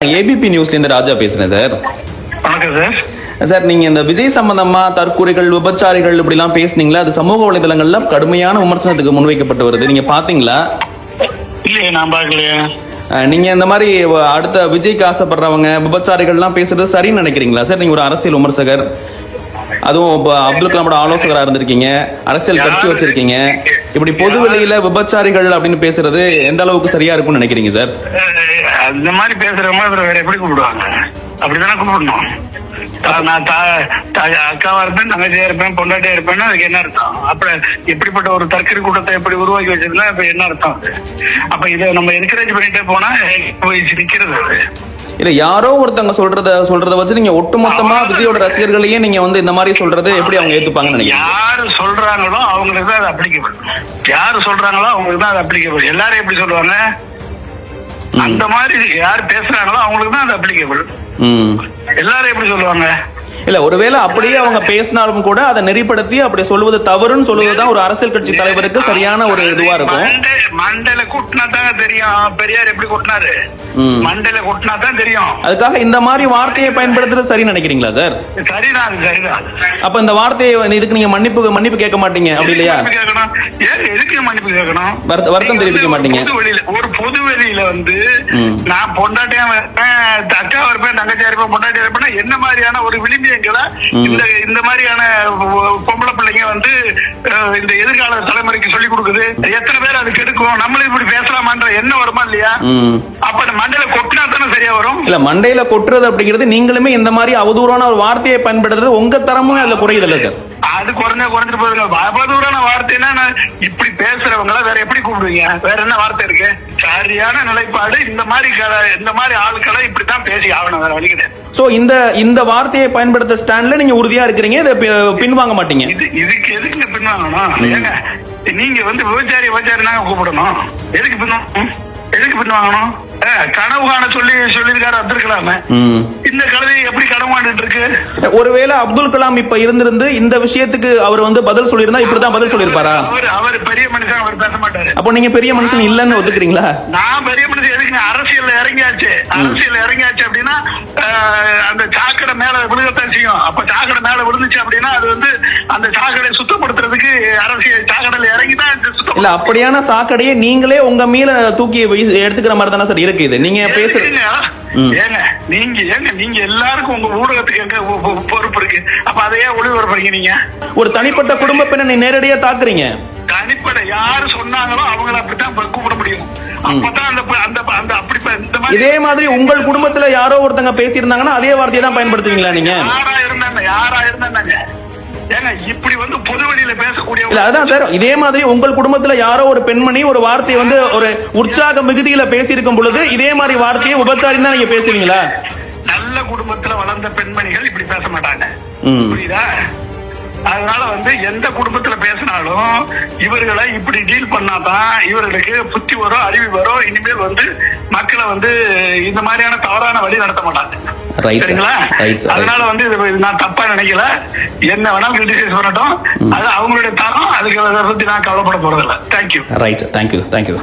ABP நியூஸ்ல இருந்து ராஜா பேசுறேன் சார். வணக்கம் சார். சார், நீங்க இந்த விஜய் சம்பந்தமா தற்கொலைகள் விபச்சாரிகள் இப்படி எல்லாம் பேசுனீங்களா? அது சமூக வலைதளங்கள்ல கடுமையான விமர்சனத்துக்கு முன்வைக்கப்பட்டு வருது. நீங்க பாத்தீங்களா? இல்லையே, நான் பாக்கலையே. நீங்க இந்த மாதிரி அடுத்த விஜய்க்கு ஆசைப்படுறவங்க விபச்சாரிகள் எல்லாம் பேசுறது சரின்னு நினைக்கிறீங்களா சார்? நீங்க ஒரு அரசியல் விமர்சகர், அதுவும் அப்துல் கலாமோட ஆலோசகரா இருந்திருக்கீங்க, அரசியல் கட்சி வச்சிருக்கீங்க. இப்படி பொது வெளியில விபச்சாரிகள் அப்படின்னு பேசுறது எந்த அளவுக்கு சரியா இருக்கும்னு நினைக்கிறீங்க சார்? அந்த மாதிரி பேசுறவங்க வேற எப்படி கூப்பிடுவாங்க? அப்படித்தானே கூப்பிடணும். நான் அக்காவா இருப்பேன், தங்கச்சியா இருப்பேன், பொண்டாட்டியா இருப்பேன்னு அதுக்கு என்ன அர்த்தம்? அப்ப எப்படிப்பட்ட ஒரு தற்கொலை கூட்டத்தை எப்படி உருவாக்கி வச்சதுன்னா இப்ப என்ன அர்த்தம்? அப்ப இதை நம்ம என்கரேஜ் பண்ணிட்டே போனா போய் நிக்கிறது அது. இல்ல, யாரோ ஒருத்தவங்க சொல்றத வச்சு நீங்க ஒட்டுமொத்தமா விஜயோட ரசிகர்களையே நீங்க வந்து இந்த மாதிரி சொல்றது எப்படி அவங்க ஏத்துப்பாங்கன்னு நினைக்கிறீங்க? யாரு சொல்றாங்களோ அவங்களுக்கு தான் அது அப்ளிகபிள். யாரு சொல்றாங்களோ அவங்களுக்கு தான் அது அப்ளிகபிள். எல்லாரும் எப்படி சொல்லுவாங்க? அந்த மாதிரி யார் பேசுறாங்களோ அவங்களுக்கு தான் அது அப்ளிகபிள். எல்லாரும் எப்படி சொல்லுவாங்க? இல்ல, ஒருவேளை அப்படியே அவங்க பேசினாலும் கூட அதை நெறிப்படுத்தி அப்படி சொல்வது தவறுன்னு சொல்லுவதுதான் ஒரு அரசியல் கட்சி தலைவருக்கு சரியான ஒரு இதுவா இருக்கும். மண்டையில கொட்டினா தாங்க தெரியும். பெரியார் எப்படி கொட்டினாரு? மண்டையில கொட்டினா தான் தெரியும். அதுக்காக இந்த மாதிரி வார்த்தையை பயன்படுத்துறது சரி நினைக்கிறீங்களா சார்? சரிதான், சரிதான். அப்ப இந்த வார்த்தையை இதுக்கு நீங்க மன்னிப்பு கேட்க மாட்டீங்க, அப்படி இல்லையா? எதுக்கு மன்னிப்பு கேட்கணும்? வருத்தம் தெரிவிக்க மாட்டீங்க? ஒரு பொது வெளியில வந்து நான் பொண்டாட்டியா இருப்பேன், அக்காவா இருப்பேன், தங்கச்சியா இருப்பேன், பொண்டாட்டியா இருப்பேன், என்ன மாதிரியான ஒரு விளிம்பியங்களை இந்த மாதிரியான பொம்பளை பிள்ளைங்க வந்து இந்த எதிர்கால தலைமுறைக்கு சொல்லி கொடுக்குது. எத்தனை பேர் அதுக்கு எடுக்கும்? நம்மளும் இப்படி பேசலாமான்ற என்ன வருமா இல்லையா? அப்ப மண்டையில கொட்டினா தானே சரியா வரும். இல்ல, மண்டையில கொட்டுறது அப்படிங்கிறது நீங்களுமே இந்த மாதிரி அவதூறான ஒரு வார்த்தையை பயன்படுத்துறது உங்க தரமும் அதுல குறையுது இல்ல சார்? அது குறைஞ்சிட்டு போதுங்க. அவதூறான வார்த்தைன்னா இப்படி பேசுறவங்கள வேற எப்படி கூப்பிடுவீங்க? வேற என்ன வார்த்தை இருக்கு? சரியான நிலைப்பாடு. இந்த மாதிரி ஆட்களை இப்படித்தான் பேசி ஆகணும், வேற வழி கிடையாது. சோ இந்த வார்த்தையை பயன்படுத்த ஸ்டாண்ட்ல நீங்க உறுதியா இருக்கிறீங்க, இதை பின்வாங்க மாட்டீங்க? இதுக்கு எதுக்கு பின்வாங்கணும்? ஏங்க, நீங்க வந்து விபச்சாரி கூப்பிடணும். எதுக்கு பின்வாங்கணும்? கனவு காண சொல்லிருக்காரு அப்துல் கலாம். இந்த கழுதையை எப்படி கனவு காண்டுட்டு இருக்கு? ஒருவேளை அப்துல் கலாம் இப்ப இருந்திருந்து இந்த விஷயத்துக்கு அவர் வந்து பதில் சொல்லியிருந்தா இப்படிதான் பதில் சொல்லிருப்பாரா? அவர் பெரிய மனுஷன், அவர் பேச மாட்டாரு. அப்போ நீங்க பெரிய மனுஷன் இல்லன்னு ஒத்துக்கிறீங்களா? நான் பெரிய மனுஷன் எதுக்கு? அரசியல்ல இறங்கியாச்சு அப்படின்னா அந்த சாக்கடை மேல விழுகத்தான் செய்யும். அப்ப சாக்கடை மேல விழுந்துச்சு அப்படின்னா அது வந்து அந்த சாக்கடை சுத்தப்படுத்துறதுக்கு அரசியல் சாக்கடையில இறங்கிதான் இல்ல, அப்படியான சாக்கடையை நீங்களே உங்க மீள தூக்கி எடுத்துக்கிற மாதிரி தானே சார் இருக்கு இது? நீங்க பேசுறீங்க நீங்க எல்லாருக்கும் உங்க ஊடகத்துக்கு எங்க பொறுப்பு இருக்கு. அப்ப அதையே ஒளிபரப்புறீங்க. நீங்க ஒரு தனிப்பட்ட குடும்ப பெண்ணை நேரடியா தாக்குறீங்க. தனிப்பட்ட யாரு சொன்னாங்களோ அவங்கள அப்படித்தான் கூப்பிட முடியும். இதே மாதிரி உங்கள் குடும்பத்துல யாரோ ஒருத்தங்க பேசியிருந்தாங்கன்னா அதே வார்த்தையை தான் பயன்படுத்துவீங்களா நீங்க? யாரா இருந்தாங்க இப்படி வந்து பொது வெளியில பேசக்கூடிய? அதான் சார், இதே மாதிரி உங்கள் குடும்பத்துல யாரோ ஒரு பெண்மணி ஒரு வார்த்தையை வந்து ஒரு உற்சாக மிகுதியில பேசியிருக்கும் பொழுது இதே மாதிரி வார்த்தையை விபச்சாரி தான் நீங்க பேசுவீங்களா? நல்ல குடும்பத்துல வளர்ந்த பெண்மணிகள் இப்படி பேச மாட்டாங்க, புரியுதா? அதனால வந்து எந்த குடும்பத்துல பேசினாலும் இவர்களை இப்படி டீல் பண்ணாதான் இவர்களுக்கு புத்தி வரும், அறிவு வரும். இனிமேல் வந்து மக்களை வந்து இந்த மாதிரியான தவறான வழி நடத்த மாட்டாங்க. அதனால வந்து நான் தப்பா நினைக்கல. என்ன வேணாலும் கிரிட்டிசைஸ் பண்ணட்டும், அது அவங்களுடைய தரம். அதுக்கு பத்தி நான் கவலைப்பட போறதில்லை. தேங்க்யூ. Right, thank you.